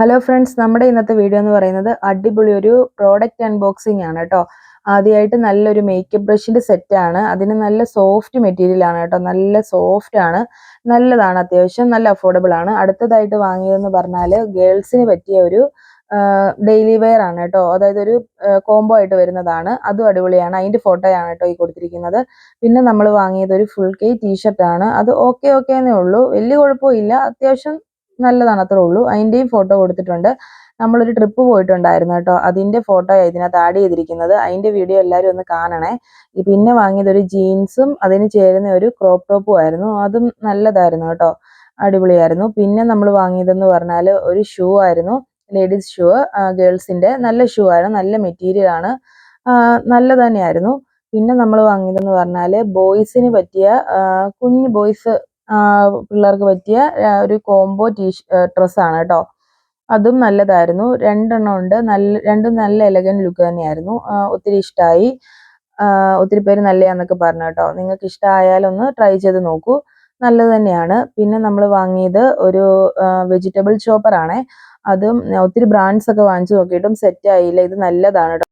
Hello friends, നമ്മുടെ ഇന്നത്തെ video എന്ന് പറയുന്നത് അടിപൊളി ഒരു പ്രോഡക്റ്റ് അൺബോക്സിംഗ് ആണ് കേട്ടോ. ആദ്യമായിട്ട് നല്ലൊരു മേക്കപ്പ് ബ്രഷിന്റെ സെറ്റ് ആണ്. അതിന് നല്ല സോഫ്റ്റ് മെറ്റീരിയൽ ആണ് കേട്ടോ, നല്ല സോഫ്റ്റ് ആണ്, നല്ലതാണ്, അത്യാവശ്യം നല്ല അഫോർഡബിൾ ആണ്. അടുത്തതായിട്ട് വാങ്ങിയതെന്ന് പറഞ്ഞാൽ ഗേൾസിന് പറ്റിയ ഒരു ഡെയിലി വെയർ ആണ് കേട്ടോ. അതായത് ഒരു കോംബോ ആയിട്ട് വരുന്നതാണ്, അതും അടിപൊളിയാണ്. അതിന്റെ ഫോട്ടോയാണ് കേട്ടോ ഈ കൊടുത്തിരിക്കുന്നത്. പിന്നെ നമ്മൾ വാങ്ങിയത് ഒരു ഫുൾ കൈ ടീഷർട്ട് ആണ്. അത് ഓക്കെ എന്നേ ഉള്ളൂ, വലിയ കുഴപ്പമില്ല, അത്യാവശ്യം നല്ലതാണ്, അത്രേ ഉള്ളൂ. അതിൻ്റെയും ഫോട്ടോ കൊടുത്തിട്ടുണ്ട്. നമ്മളൊരു ട്രിപ്പ് പോയിട്ടുണ്ടായിരുന്നു കേട്ടോ, അതിൻ്റെ ഫോട്ടോ ഇതിനകത്ത് ആഡ് ചെയ്തിരിക്കുന്നത്. അതിൻ്റെ വീഡിയോ എല്ലാവരും ഒന്ന് കാണണേ. പിന്നെ വാങ്ങിയത് ഒരു ജീൻസും അതിന് ചേരുന്ന ഒരു ക്രോപ്പ് ടോപ്പും ആയിരുന്നു. അതും നല്ലതായിരുന്നു കേട്ടോ, അടിപൊളിയായിരുന്നു. പിന്നെ നമ്മൾ വാങ്ങിയതെന്ന് പറഞ്ഞാൽ ഒരു ഷൂ ആയിരുന്നു, ലേഡീസ് ഷൂ, ഗേൾസിൻ്റെ നല്ല ഷൂ ആയിരുന്നു, നല്ല മെറ്റീരിയൽ ആണ്, നല്ലത് തന്നെയായിരുന്നു. പിന്നെ നമ്മൾ വാങ്ങിയതെന്ന് പറഞ്ഞാൽ ബോയ്സിന് പറ്റിയ കുഞ്ഞു ബോയ്സ് പിള്ളേർക്ക് പറ്റിയ ഒരു കോംബോ ഡ്രസ്സാണ് കേട്ടോ. അതും നല്ലതായിരുന്നു. രണ്ടെണ്ണം ഉണ്ട്, രണ്ടും നല്ല എലഗന്റ് ലുക്ക് തന്നെയായിരുന്നു. ഒത്തിരി ഇഷ്ടമായി, ഒത്തിരി പേര് നല്ലതാന്നൊക്കെ പറഞ്ഞു കേട്ടോ. നിങ്ങൾക്ക് ഇഷ്ടമായാലൊന്ന് ട്രൈ ചെയ്ത് നോക്കൂ, നല്ലത് തന്നെയാണ്. പിന്നെ നമ്മൾ വാങ്ങിയത് ഒരു വെജിറ്റബിൾ ചോപ്പർ ആണേ. അതും ഒത്തിരി ബ്രാൻഡ്സ് ഒക്കെ വാങ്ങിച്ചു നോക്കിയിട്ടും സെറ്റ് ആയില്ല. ഇത് നല്ലതാണ് കേട്ടോ.